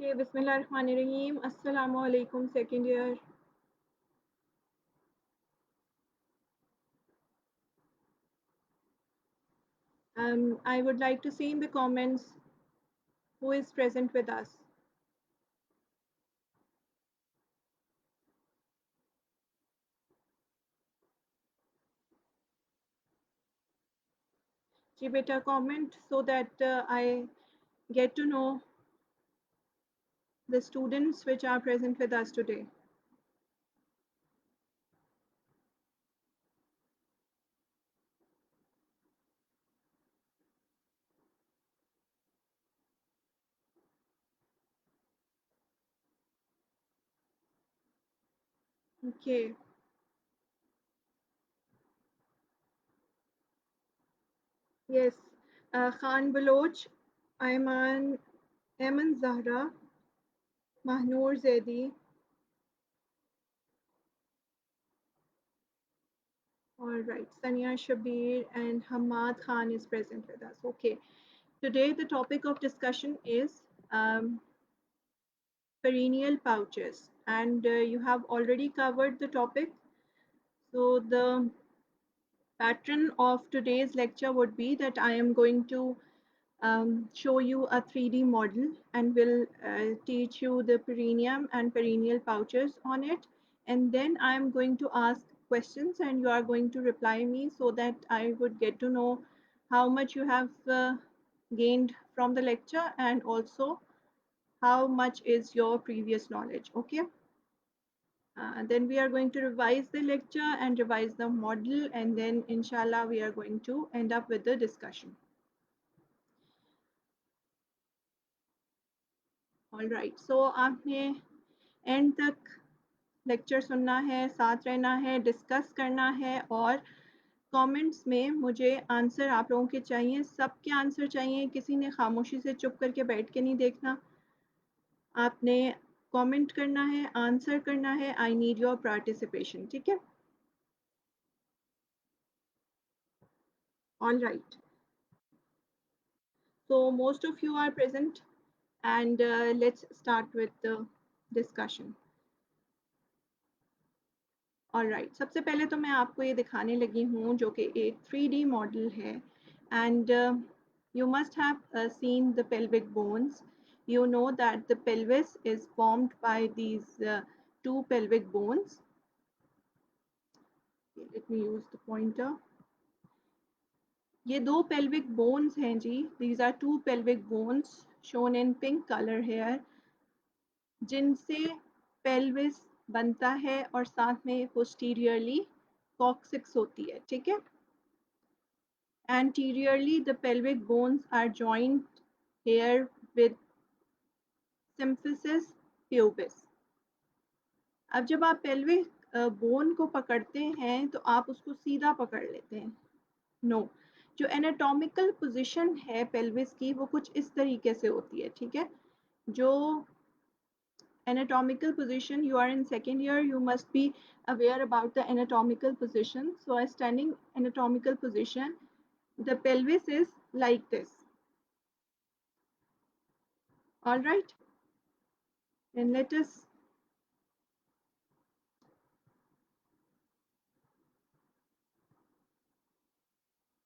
Okay, Bismillahirrahmanirrahim. Assalamu alaikum, second year. I would like to see in the comments who is present with us. जी बेटा comment so that I get to know the students which are present with us today. Okay. Yes. Khan Baloch, Ayman Zahra, Mahnoor Zaidi. All right. Sania Shabir and Hamad Khan is present with us. Okay. Today the topic of discussion is perineal pouches, and you have already covered the topic. So the pattern of today's lecture would be that I am going to show you a 3D model and will teach you the perineum and perineal pouches on it, and then I am going to ask questions and you are going to reply me so that I would get to know how much you have gained from the lecture and also how much is your previous knowledge. Okay. Then we are going to revise the lecture and revise the model, and then inshallah we are going to end up with the discussion. All right, so आपने end तक lecture सुनना है, साथ रहना है, discuss करना है और कमेंट्स में मुझे आंसर आप लोगों के चाहिए, सबके आंसर चाहिए, किसी ने खामोशी से चुप करके बैठ के नहीं देखना, आपने कमेंट करना है, आंसर करना है, आई नीड योर पार्टिसिपेशन, ठीक है? All right. So most of you are present and let's start with the discussion. All right. सबसे पहले तो मैं आपको ये दिखाने लगी हूँ जो कि एक 3D मॉडल है and you must have seen the pelvic bones. You know that the pelvis is formed by these two pelvic bones. Okay, let me use the pointer. ये दो pelvic bones हैं जी. These are two pelvic bones shown in pink color here. जिनसे pelvis बनता है और साथ में posteriorly coccyx होती है, ठीक है? Anteriorly the pelvic bones are joined here with symphysis pubis. अब जब आप पेल्विक बोन को पकड़ते हैं तो आप उसको सीधा पकड़ लेते हैं, नो जो एनाटॉमिकल पोजीशन है पेल्विस की वो कुछ इस तरीके से होती है, ठीक है? जो anatomical position, you are in second year, you must be aware about the anatomical position. So a standing anatomical position, the pelvis is like this. All right, and let us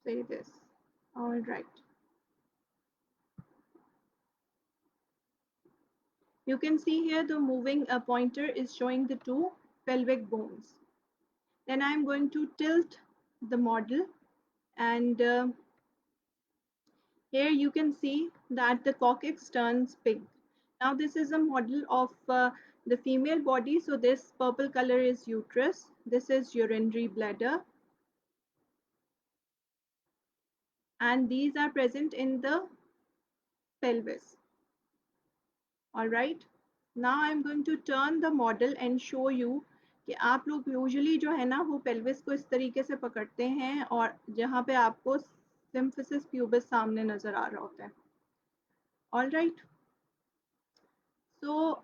say this. All right, you can see here the moving pointer is showing the two pelvic bones. Then I am going to tilt the model, and here you can see that the coccyx turns pink. Now this is a model of the female body. So this purple color is uterus. This is urinary bladder. And these are present in the pelvis. All right. Now I'm going to turn the model and show you कि आप लोग usually जो है ना वो pelvis को इस तरीके से पकड़ते हैं और जहाँ पे आपको सिम्फिसिस प्यूबिस सामने नजर आ रहा होता है. All right. So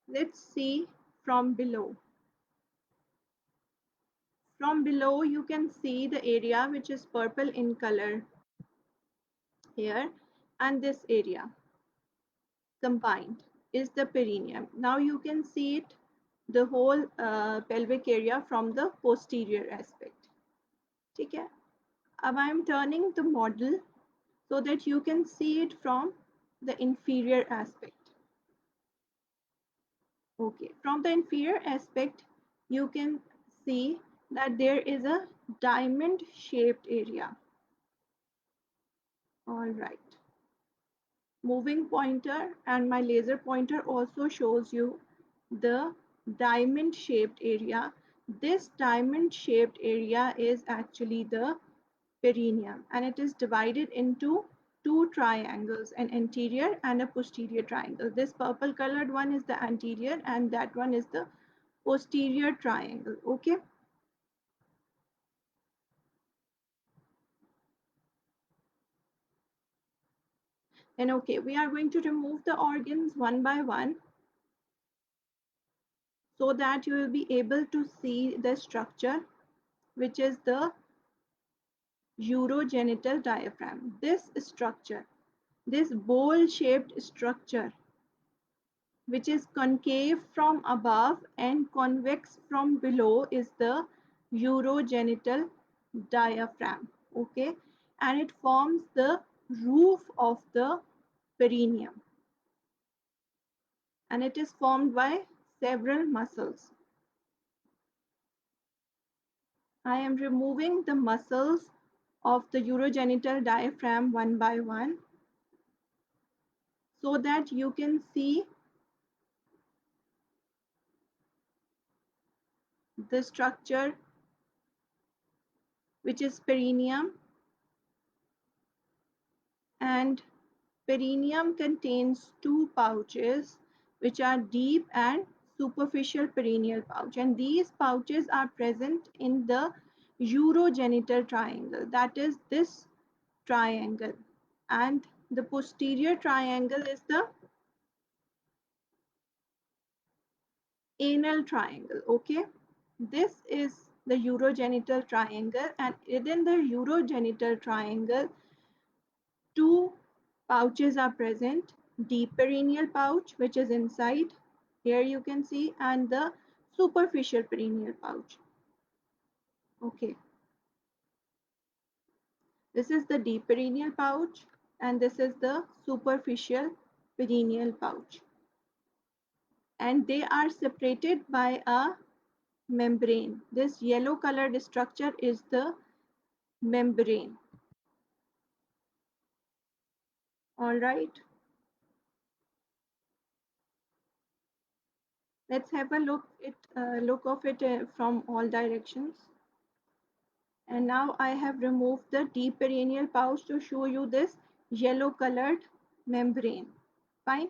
let's see from below. From below, you can see the area which is purple in color here, and this area combined is the perineum. Now you can see it, the whole pelvic area from the posterior aspect. ठीक है? अब I am turning the model so that you can see it from the inferior aspect. Okay, from the inferior aspect, you can see that there is a diamond shaped area. All right. Moving pointer and my laser pointer also shows you the diamond shaped area. This diamond shaped area is actually the perineum, and it is divided into two triangles, an anterior and a posterior triangle. This purple colored one is the anterior and that one is the posterior triangle. Okay. And okay, we are going to remove the organs one by one so that you will be able to see the structure, which is the urogenital diaphragm. This structure, this bowl shaped structure, which is concave from above and convex from below, is the urogenital diaphragm. Okay, and it forms the roof of the perineum, and it is formed by several muscles. I am removing the muscles of the urogenital diaphragm one by one so that you can see the structure, which is perineum, and perineum contains two pouches, which are deep and superficial perineal pouch, and these pouches are present in the urogenital triangle, that is this triangle, and the posterior triangle is the anal triangle. Okay, this is the urogenital triangle, and within the urogenital triangle two pouches are present: deep perineal pouch, which is inside here you can see, and the superficial perineal pouch. Okay, this is the deep perineal pouch and this is the superficial perineal pouch, and they are separated by a membrane. This yellow colored structure is the membrane. All right, let's have a look of it from all directions. And now I have removed the deep perineal pouch to show you this yellow colored membrane. Fine.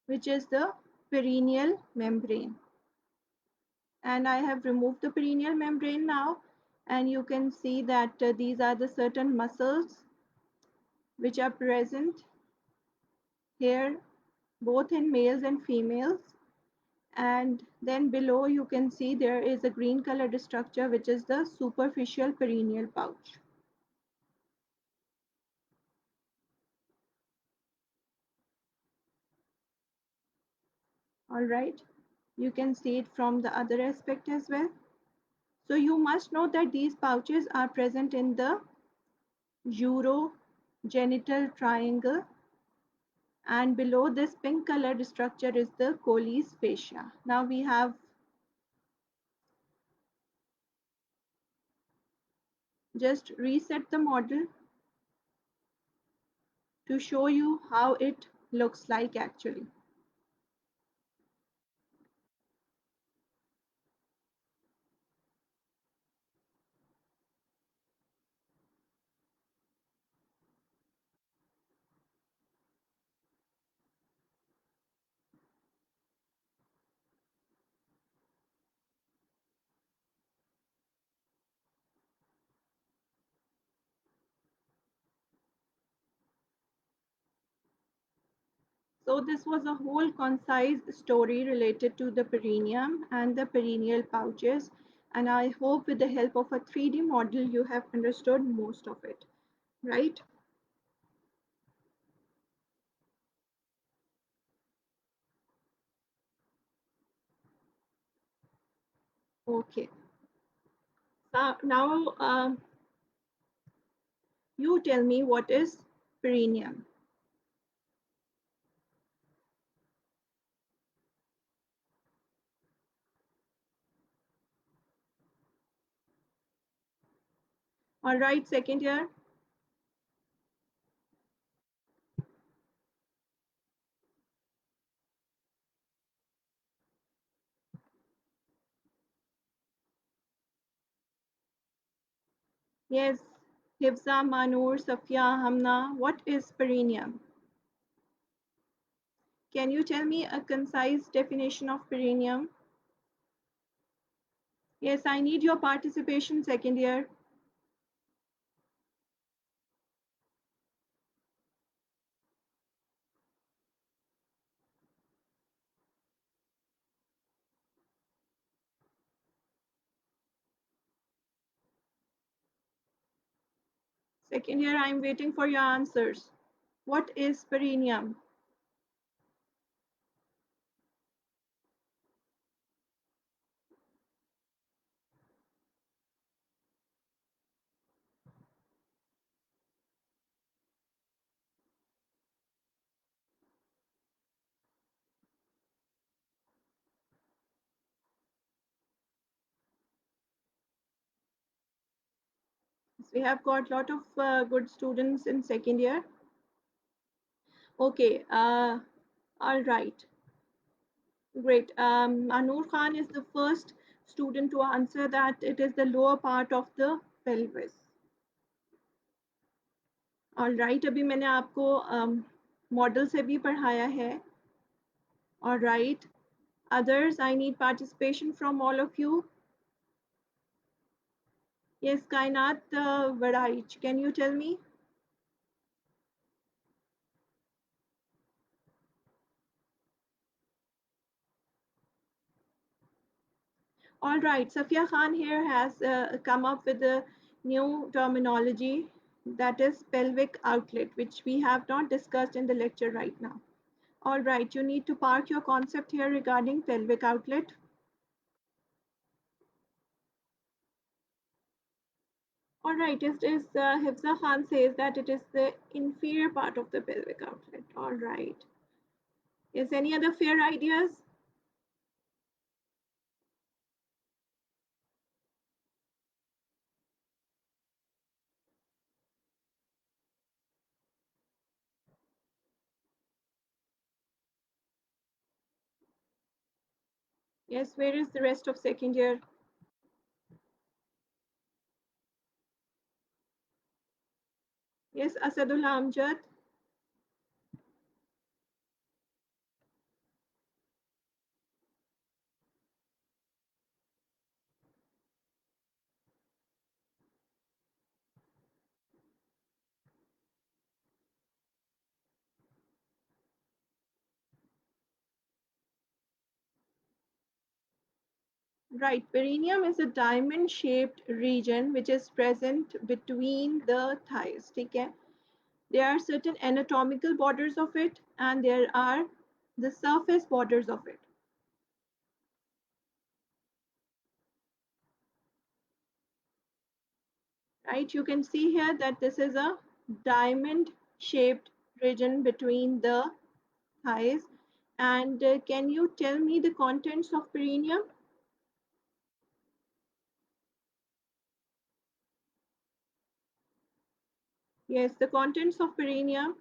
Which is the perineal membrane. And I have removed the perineal membrane now, and you can see that these are the certain muscles which are present here, both in males and females. And then below you can see there is a green colored structure, which is the superficial perineal pouch. All right, you can see it from the other aspect as well. So you must know that these pouches are present in the urogenital triangle, and below this pink colored structure is the Colles fascia. Now we have just reset the model to show you how it looks like actually. So this was a whole concise story related to the perineum and the perineal pouches. And I hope with the help of a 3D model, you have understood most of it, right? Okay. So now you tell me what is perineum. All right, second year. Yes. Hifza, Manur, Safia, Hamna, what is perineum? Can you tell me a concise definition of perineum? Yes, I need your participation, second year. Second year, I'm waiting for your answers. What is perineum? We have got a lot of good students in second year. Okay, all right, great. Anur Khan is the first student to answer that it is the lower part of the pelvis. All right, अभी मैंने आपको model से भी पढ़ाया है. All right, others, I need participation from all of you. Yes, Kainat Vadaich, can you tell me? All right, Safia Khan here has come up with a new terminology that is pelvic outlet, which we have not discussed in the lecture right now. All right, you need to park your concept here regarding pelvic outlet. All right, it is Hifza Khan says that it is the inferior part of the pelvic outlet. All right. Is any other fair ideas? Yes, where is the rest of second year? Yes, Asadullah Amjad. Right, perineum is a diamond-shaped region which is present between the thighs. ठीक है? There are certain anatomical borders of it, and there are the surface borders of it. Right, you can see here that this is a diamond-shaped region between the thighs. And can you tell me the contents of perineum? Yes, the contents of perineum.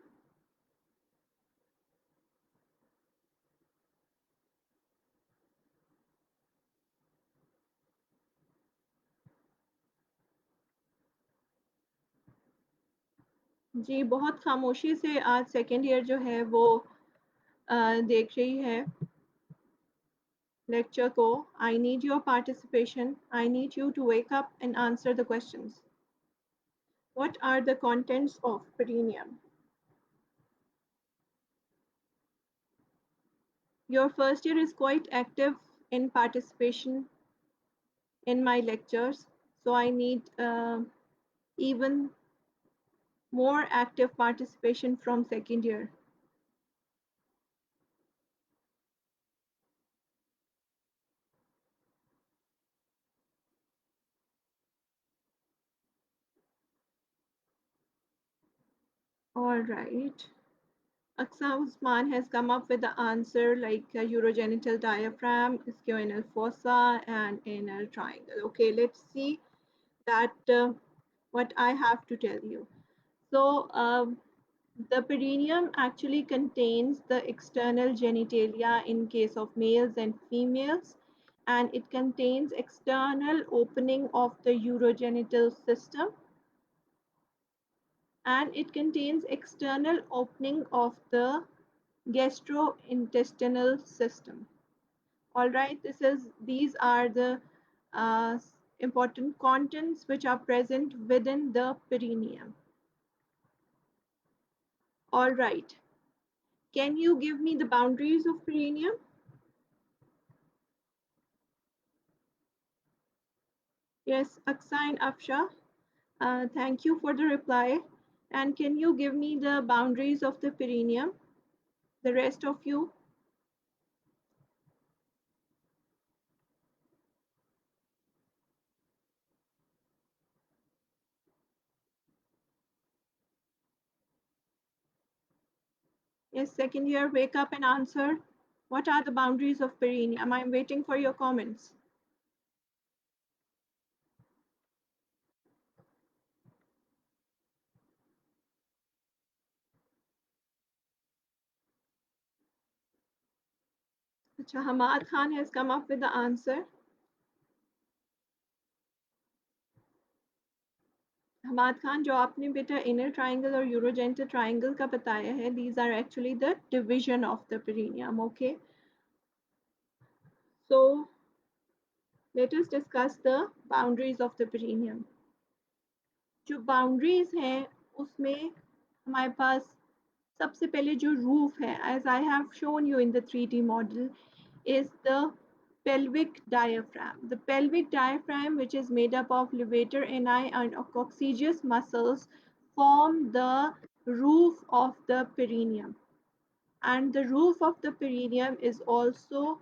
जी बहुत खामोशी से आज second year जो है वो देख रही है lecture ko. I need your participation. I need you to wake up and answer the questions. What are the contents of perineum? Your first year is quite active in participation in my lectures, so I need even more active participation from second year. All right. Aksa Usman has come up with the answer like urogenital diaphragm, ischial fossa, and anal triangle. Okay, let's see that what I have to tell you. So, the perineum actually contains the external genitalia in case of males and females, and it contains external opening of the urogenital system, and it contains external opening of the gastrointestinal system. All right, these are the uh, important contents which are present within the perineum. All right, can you give me the boundaries of perineum? Yes, Aksa and Afsha, thank you for the reply. And can you give me the boundaries of the perineum? The rest of you? Yes, second year, wake up and answer. What are the boundaries of perineum? I'm waiting for your comments. Acha, Hamad Khan has come up with the answer. Hammad Khan जो आपने बेटा inner triangle और यूरोजेंटल triangle का बताया है these are actually the division of the perineum. Okay, so let us discuss the boundaries of the perineum. जो boundaries हैं उसमें हमारे पास सबसे पहले जो roof है, as I have shown you in the 3D model, is the pelvic diaphragm. The pelvic diaphragm, which is made up of levator ani and coccygeus muscles, form the roof of the perineum. And the roof of the perineum is also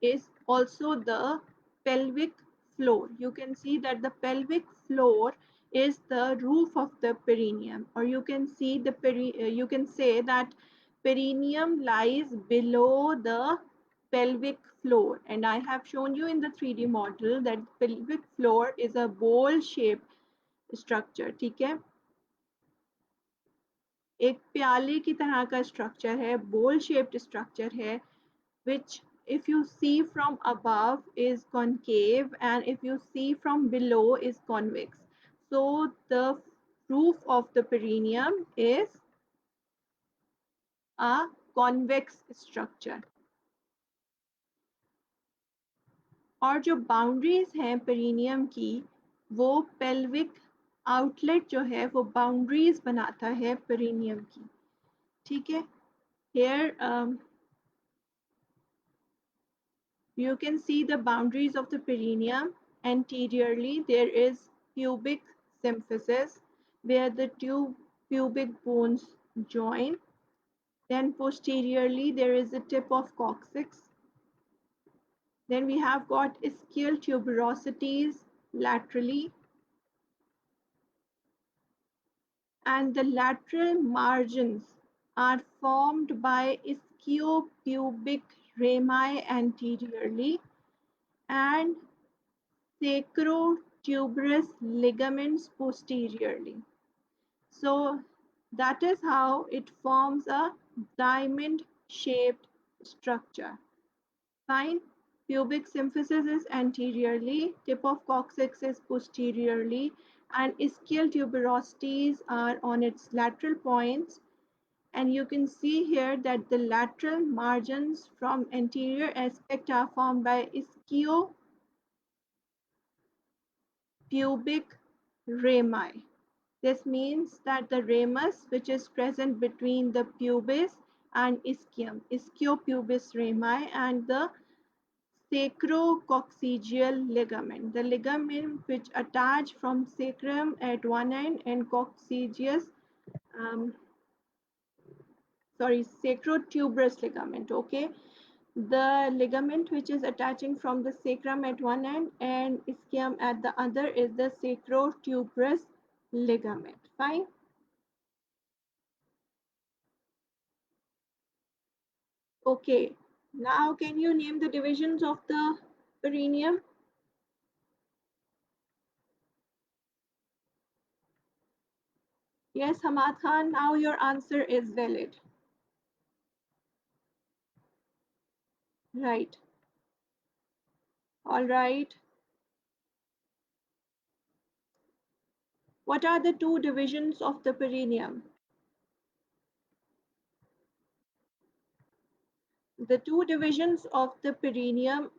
the pelvic floor. You can see that the pelvic floor is the roof of the perineum, or you can see you can say that perineum lies below the pelvic floor. And I have shown you in the 3D model that pelvic floor is a bowl shaped structure. ठीक है, एक प्याले की तरह का structure है, bowl shaped structure है, which if you see from above is concave and if you see from below is convex. So the roof of the perineum is a convex structure. और जो बाउंड्रीज हैं perineum की, वो pelvic outlet जो है वो boundaries बनाता है पेरिनियम की. ठीक है, here you can see the boundaries of the perineum. Anteriorly, there is pubic symphysis where the two pubic bones join. Then posteriorly, there is the tip of coccyx. Then we have got ischial tuberosities laterally. And the lateral margins are formed by ischiopubic rami anteriorly and sacrotuberous ligaments posteriorly. So that is how it forms a diamond shaped structure. Fine. Pubic symphysis is anteriorly, tip of coccyx is posteriorly, and ischial tuberosities are on its lateral points. And you can see here that the lateral margins from anterior aspect are formed by ischio pubic rami. This means that the ramus, which is present between the pubis and ischium, ischiopubis rami, and the sacrococcygeal ligament, the ligament which attach from sacrum at one end and coccygeus, um, sorry, sacrotuberous ligament. Okay, the ligament which is attaching from the sacrum at one end and ischium at the other is the sacrotuberous ligament. Fine. Okay. Now, can you name the divisions of the perineum? Yes, Hamad Khan, now your answer is valid. Right. All right. What are the two divisions of the perineum? The two divisions of the perineum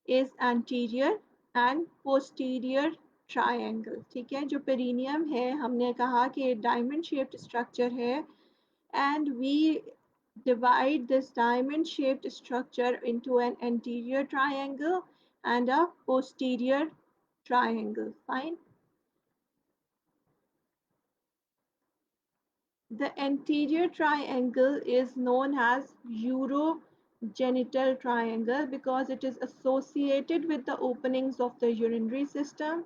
is anterior and posterior triangle. ठीक है, जो perineum है हमने कहा कि diamond shaped structure है, and we divide this diamond shaped structure into an anterior triangle and a posterior triangle. Fine. The anterior triangle is known as urogenital triangle because it is associated with the openings of the urinary system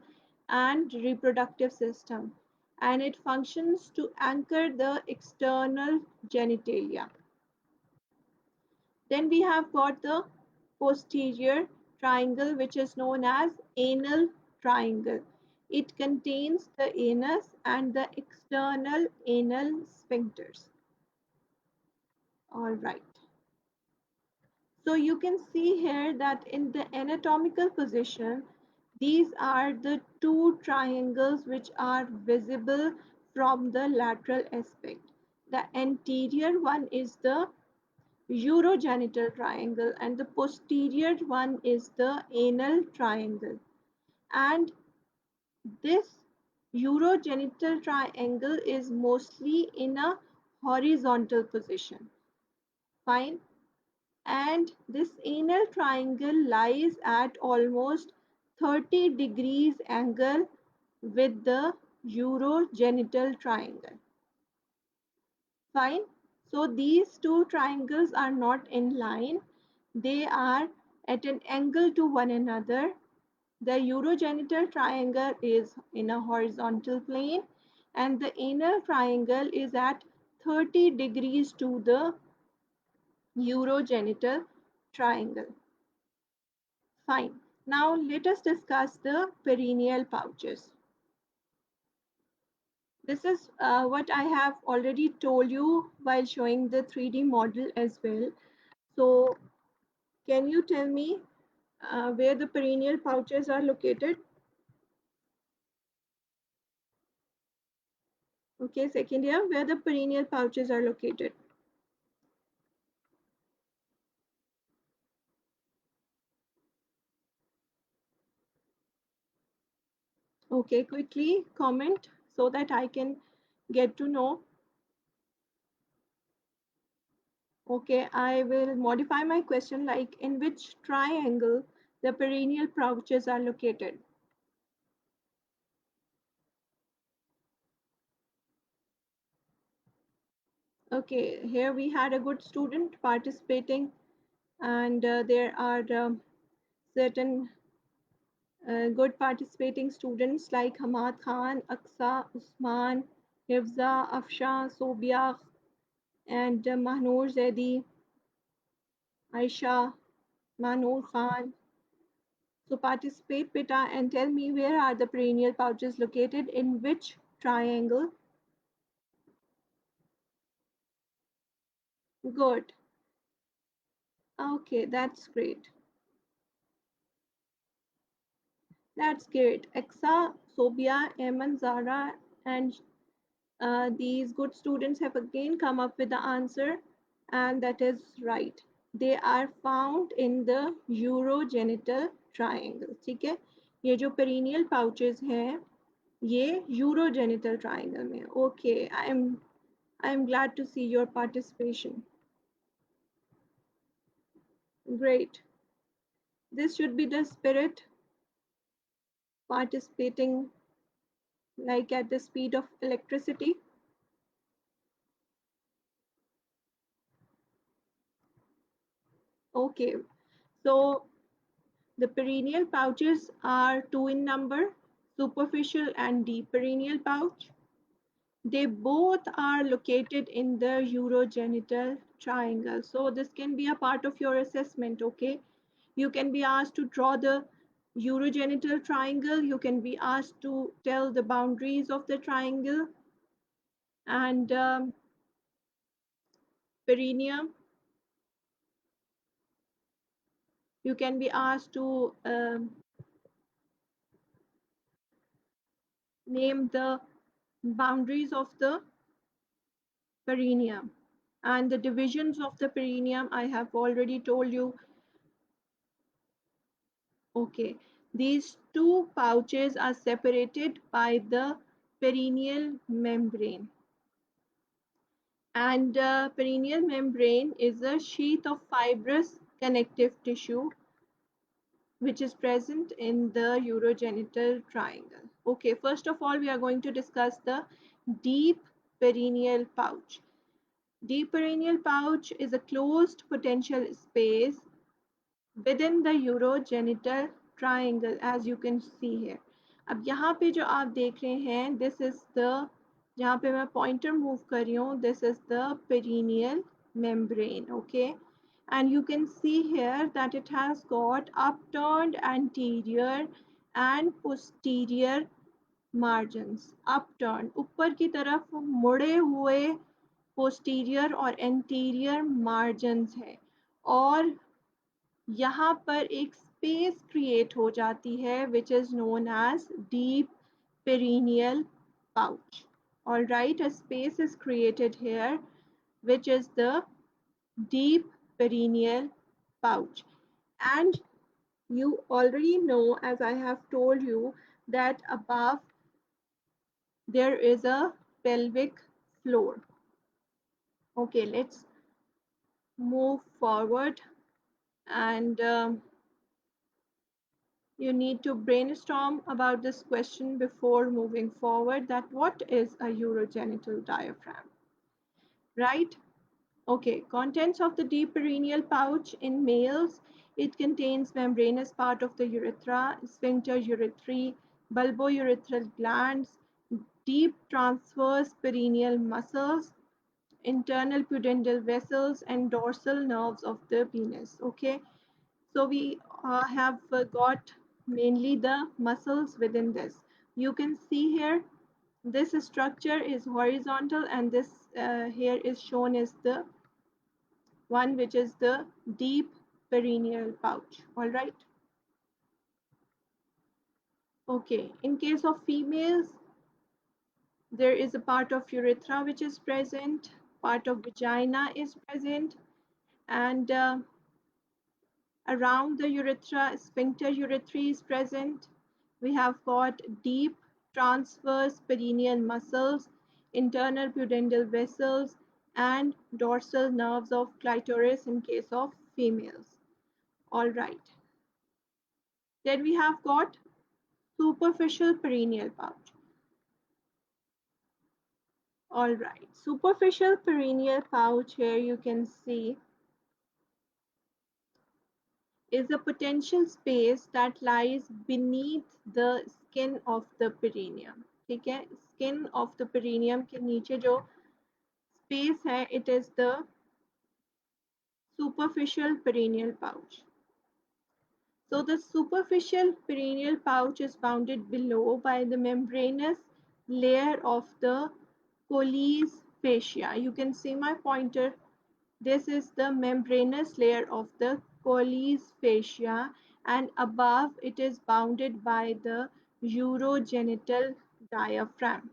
and reproductive system, and it functions to anchor the external genitalia. Then we have got the posterior triangle, which is known as anal triangle. It contains the anus and the external anal sphincters. All right. So you can see here that in the anatomical position, these are the two triangles which are visible from the lateral aspect. The anterior one is the urogenital triangle and the posterior one is the anal triangle. And this urogenital triangle is mostly in a horizontal position. Fine. And this anal triangle lies at almost 30 degrees angle with the urogenital triangle. Fine. So these two triangles are not in line. They are at an angle to one another. The urogenital triangle is in a horizontal plane and the anal triangle is at 30 degrees to the urogenital triangle. Fine. Now let us discuss the perineal pouches. This is what I have already told you while showing the 3D model as well. So can you tell me where the perineal pouches are located? Okay, second year, where the perineal pouches are located. Okay, quickly comment so that I can get to know. Okay, I will modify my question like in which triangle the perineal pouches are located. Okay, here we had a good student participating, and there are certain good participating students like Hamad Khan, Aksa, Usman, Hifza, Afsha, Sobia, and Mahnoor Zaidi, Aisha, Manur Khan. So participate, beta, and tell me where are the perineal pouches located in which triangle? Good. Okay, that's great. That's great. Aksa, Sobia, Eman, Zara, and these good students have again come up with the answer, and that is right. They are found in the urogenital triangle. ठीक है, ये जो perineal pouches हैं ये urogenital triangle में. Okay, I am I am glad to see your participation. Great. This should be the spirit, participating like at the speed of electricity. Okay, so the perineal pouches are two in number, superficial and deep perineal pouch. They both are located in the urogenital triangle. So this can be a part of your assessment, okay? You can be asked to draw the urogenital triangle. You can be asked to tell the boundaries of the triangle and perineum. You can be asked to name the boundaries of the perineum. And the divisions of the perineum, I have already told you. Okay, these two pouches are separated by the perineal membrane. And perineal membrane is a sheath of fibrous connective tissue which is present in the urogenital triangle. Okay, first of all, we are going to discuss the deep perineal pouch. Deep perineal pouch is a closed potential space within the urogenital triangle as you can see here. अब यहाँ पे जो आप देख रहे हैं, this is the, जहाँ पे मैं pointer move कर रही हूँ, this is the perineal membrane, okay? And you can see here that it has got upturned anterior and posterior margins. Upturned, ऊपर की तरफ मुड़े हुए posterior और anterior margins है और यहाँ पर एक स्पेस क्रिएट हो जाती है which is known as deep perineal pouch. All right, a space is created here which is the deep perineal pouch. And you already know, as I have told you, that above there is a pelvic floor. Okay, let's move forward and you need to brainstorm about this question before moving forward, that what is a urogenital diaphragm, right? Okay, contents of the deep perineal pouch in males. It contains membranous part of the urethra, sphincter urethrae, bulbourethral glands, deep transverse perineal muscles, internal pudendal vessels, and dorsal nerves of the penis. Okay, so we have got mainly the muscles within this. You can see here, this structure is horizontal and this here is shown as the one which is the deep perineal pouch. All right. Okay, in case of females, there is a part of urethra which is present, part of vagina is present, and around the urethra, sphincter urethrae is present. We have got deep transverse perineal muscles, internal pudendal vessels, and dorsal nerves of clitoris in case of females. All right. Then we have got superficial perineal pouch. All right. Superficial perineal pouch, here you can see, is a potential space that lies beneath the skin of the perineum. ठीक है, skin of the perineum के नीचे जो space है, it is the superficial perineal pouch. So the superficial perineal pouch is bounded below by the membranous layer of the Colles fascia. You can see my pointer. This is the membranous layer of the Colles fascia, and above it is bounded by the urogenital diaphragm.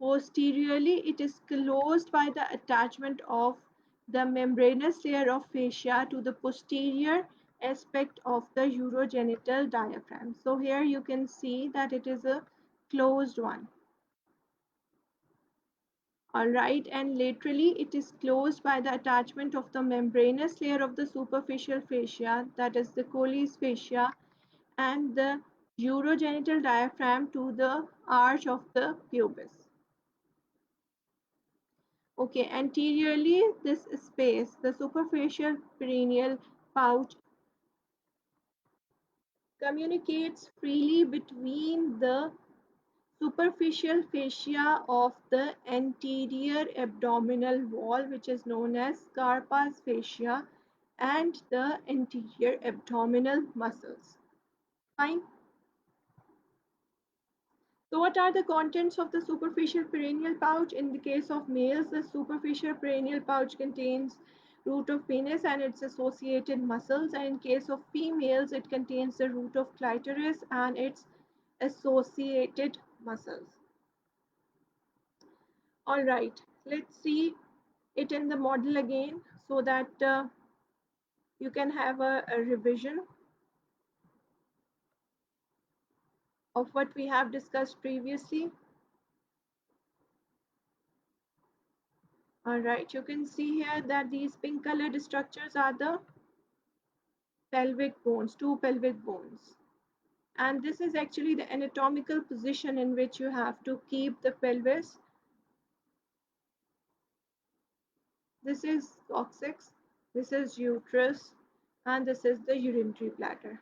Posteriorly, it is closed by the attachment of the membranous layer of fascia to the posterior aspect of the urogenital diaphragm. So here you can see that it is a closed one. All right, and laterally it is closed by the attachment of the membranous layer of the superficial fascia, that is the Colles fascia, and the urogenital diaphragm to the arch of the pubis. Okay, anteriorly this space, the superficial perineal pouch, communicates freely between the superficial fascia of the anterior abdominal wall, which is known as Scarpa's fascia, and the anterior abdominal muscles. Fine. So what are the contents of the superficial perineal pouch? In the case of males, the superficial perineal pouch contains root of penis and its associated muscles, and in case of females, it contains the root of clitoris and its associated muscles. All right, let's see it in the model again so that you can have a revision of what we have discussed previously. All right, you can see here that these pink colored structures are the pelvic bones, two pelvic bones. And this is actually the anatomical position in which you have to keep the pelvis. This is coccyx, this is uterus, and this is the urinary bladder.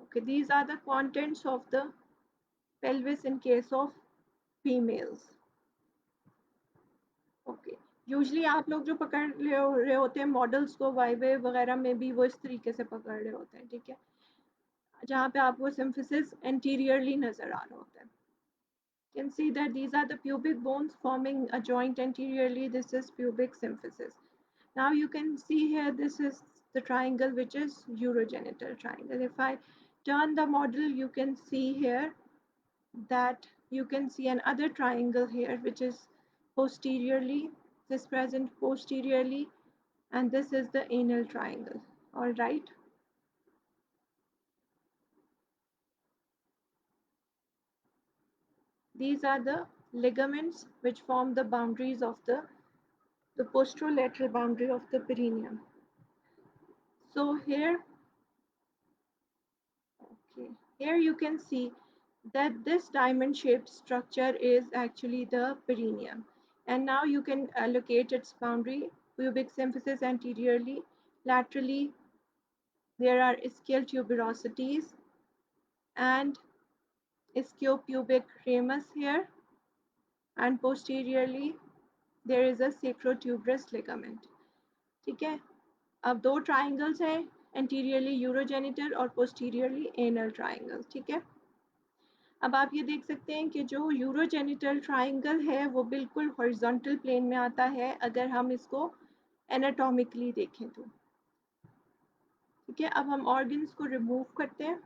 Okay, these are the contents of the pelvis in case of females. Okay usually आप लोग जो पकड़ रहे होते हैं models को वाईवे वगैरह में भी वो इस तरीके से पकड़ रहे होते हैं, ठीक है, जहाँ पे आपको सिम्फिसिस एंटीरियरली नजर आ रहा होता है. You can see that these are the pubic bones forming a joint anteriorly. This is pubic symphysis. Now you can see here, this is the triangle which is urogenital triangle. If I turn the model, you can see here that you can see another triangle here which is posteriorly, this present posteriorly, and this is the anal triangle. All right. These are the ligaments which form the boundaries of the posterolateral boundary of the perineum. So here, okay, here you can see that this diamond shaped structure is actually the perineum. And now you can locate its boundary, pubic symphysis anteriorly, laterally there are ischial tuberosities and ischiopubic ramus here, and posteriorly there is a sacrotuberous ligament. ठीक है, अब दो triangles हैं, anteriorly urogenital और posteriorly anal triangle. ठीक है, अब आप ये देख सकते हैं कि जो यूरोजेनिटल ट्राइंगल है वो बिल्कुल हॉरिजॉन्टल प्लेन में आता है अगर हम इसको एनाटॉमिकली देखें तो. ठीक है, अब हम ऑर्गन्स को रिमूव करते हैं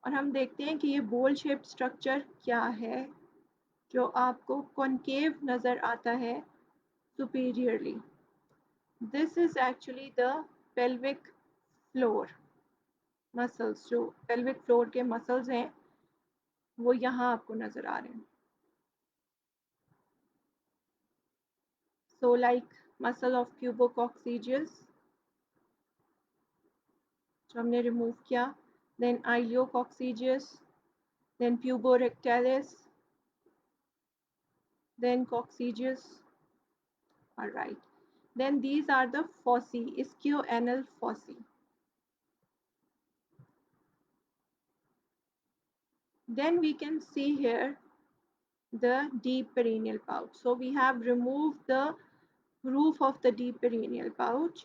और हम देखते हैं कि ये बोल शेप्ड स्ट्रक्चर क्या है जो आपको कॉन्केव नज़र आता है superiorly. This is actually the pelvic floor muscles. जो पेल्विक फ्लोर के मसल्स हैं वो यहाँ आपको नज़र आ रहे हैं. सो लाइक मसल ऑफ क्यूबोकॉक्सीजियस जो हमने रिमूव किया, then आइलियोकॉक्सीजियस, then puborectalis, then coccygeus. All right. Then these are the fossae, ischioanal fossae. Then we can see here the deep perineal pouch. So we have removed the roof of the deep perineal pouch,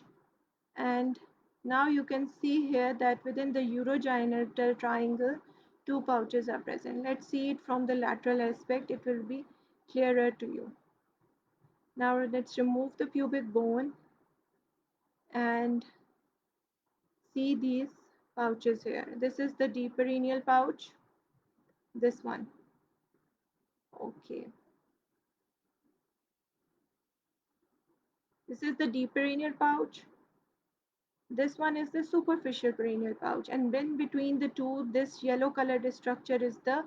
and now you can see here that within the urogenital triangle, two pouches are present. Let's see it from the lateral aspect. It will be clearer to you. Now let's remove the pubic bone and see these pouches here. This is the deep perineal pouch. This one. Okay. This is the deep perineal pouch. This one is the superficial perineal pouch, and then between the two, this yellow colored structure is the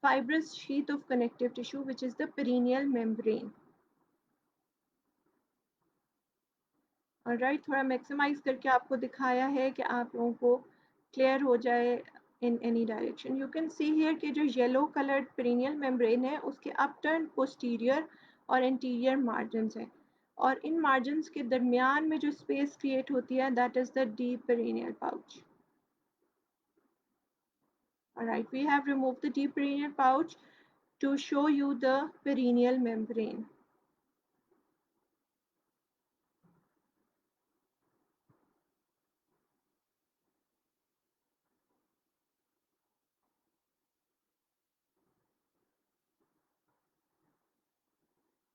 fibrous sheath of connective tissue, which is the perineal membrane. Alright, थोड़ा maximise करके आपको दिखाया है कि आप लोगों को clear हो जाए in any direction. You can see here कि जो येलो कलर्ड पेरिनियल मेम्ब्रेन है उसके अपटर्न, पोस्टीरियर और इंटीरियर मार्जिन्स हैं, और इन मार्जिन्स के दरमियान में जो स्पेस क्रिएट होती है that is the deep perineal pouch. Alright, we have removed the deep perineal pouch to show you the perineal membrane.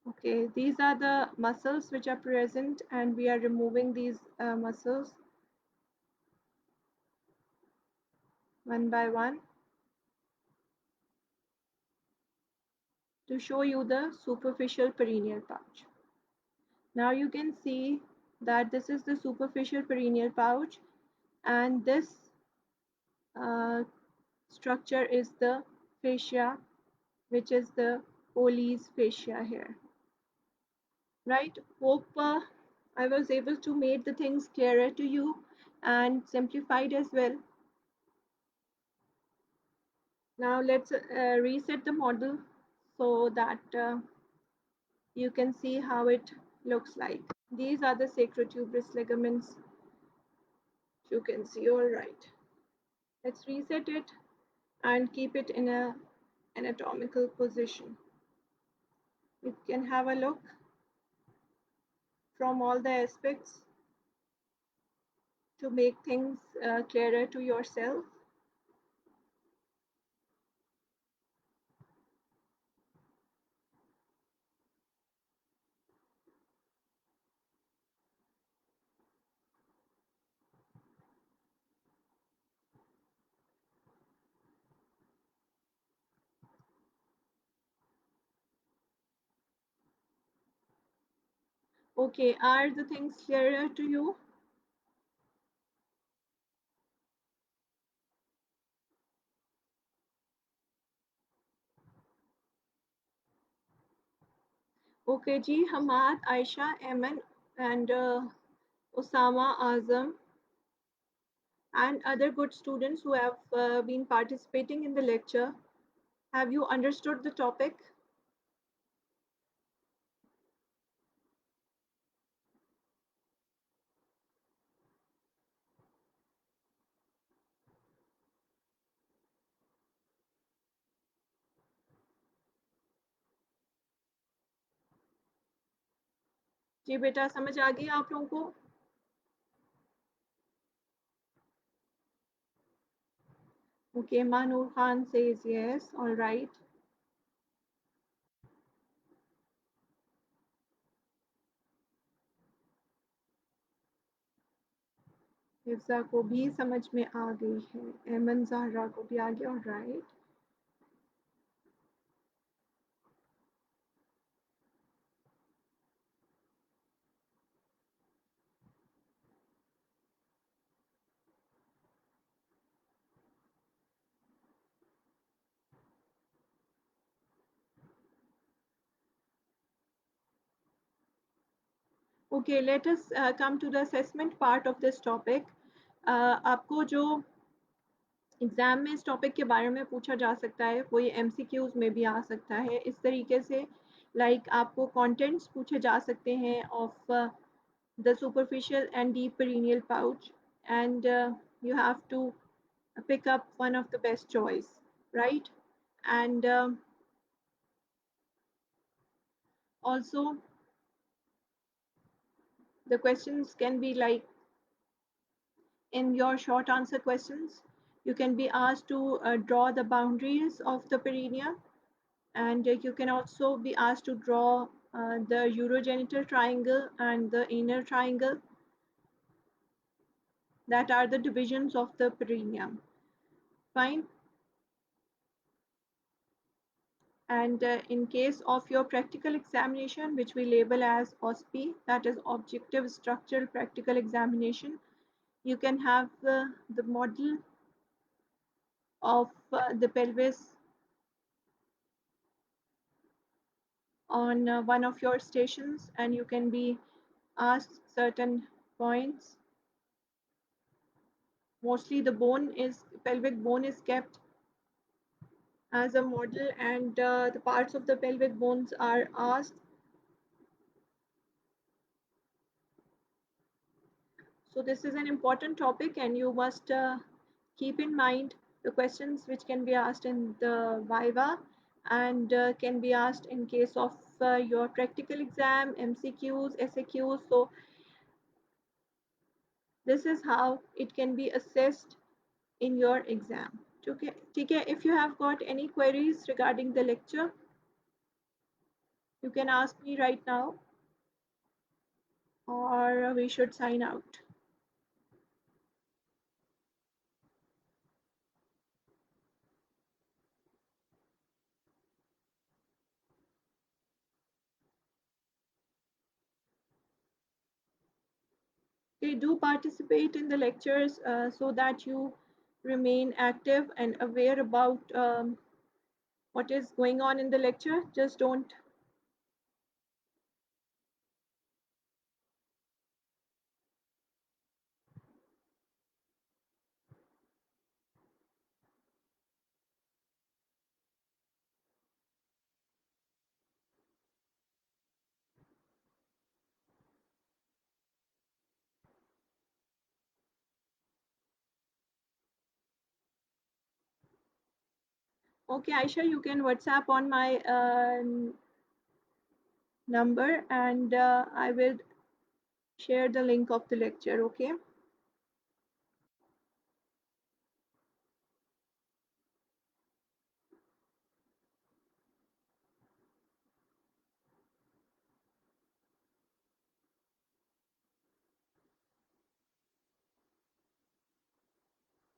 Okay, these are the muscles which are present, and we are removing these muscles one by one to show you the superficial perineal pouch. Now you can see that this is the superficial perineal pouch, and this uh, structure is the fascia, which is the Colles fascia here. Right? Hope I was able to make the things clearer to you and simplified as well. Now let's reset the model so that you can see how it looks like. These are the sacrotuberous ligaments. You can see, all right. Let's reset it and keep it in a anatomical position. You can have a look from all the aspects to make things clearer to yourself. Okay, are the things clearer to you? Okay, ji, Hamad, Aisha, Eman, and Osama Azam, and other good students who have been participating in the lecture. Have you understood the topic? जी बेटा, समझ आ गई आप लोगों को? Okay, Manur Khan says yes. All right. Hifza को भी समझ में आ गई है, एमन जहरा को भी आ गया. All right. Okay, let us come to the assessment part of this topic. आपको जो एग्जाम में इस टॉपिक के बारे में पूछा जा सकता है वो ये एमसीक्यूज में भी आ सकता है इस तरीके से. लाइक आपको कंटेंट्स पूछे जा सकते हैं of the superficial and deep perineal pouch, and you have to pick up one of the best choice, right? And also the questions can be like, in your short answer questions you can be asked to draw the boundaries of the perineum, and you can also be asked to draw the urogenital triangle and the inner triangle, that are the divisions of the perineum. Fine. And in case of your practical examination, which we label as OSPE, that is objective structural practical examination, You can have the model of the pelvis on one of your stations, and you can be asked certain points. Mostly the pelvic bone is kept as a model, and the parts of the pelvic bones are asked. So this is an important topic, and you must keep in mind the questions which can be asked in the Viva, and can be asked in case of your practical exam, MCQs, SAQs. So this is how it can be assessed in your exam. Okay, TK, if you have got any queries regarding the lecture, you can ask me right now, or we should sign out. Okay, do participate in the lectures so that you remain active and aware about what is going on in the lecture. Just don't. Okay, Aisha, you can WhatsApp on my number, and I will share the link of the lecture. Okay.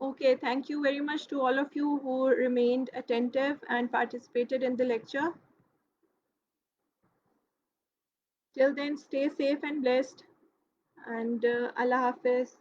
Okay, thank you very much to all of you who remained attentive and participated in the lecture. Till then, stay safe and blessed, and Allah Hafiz.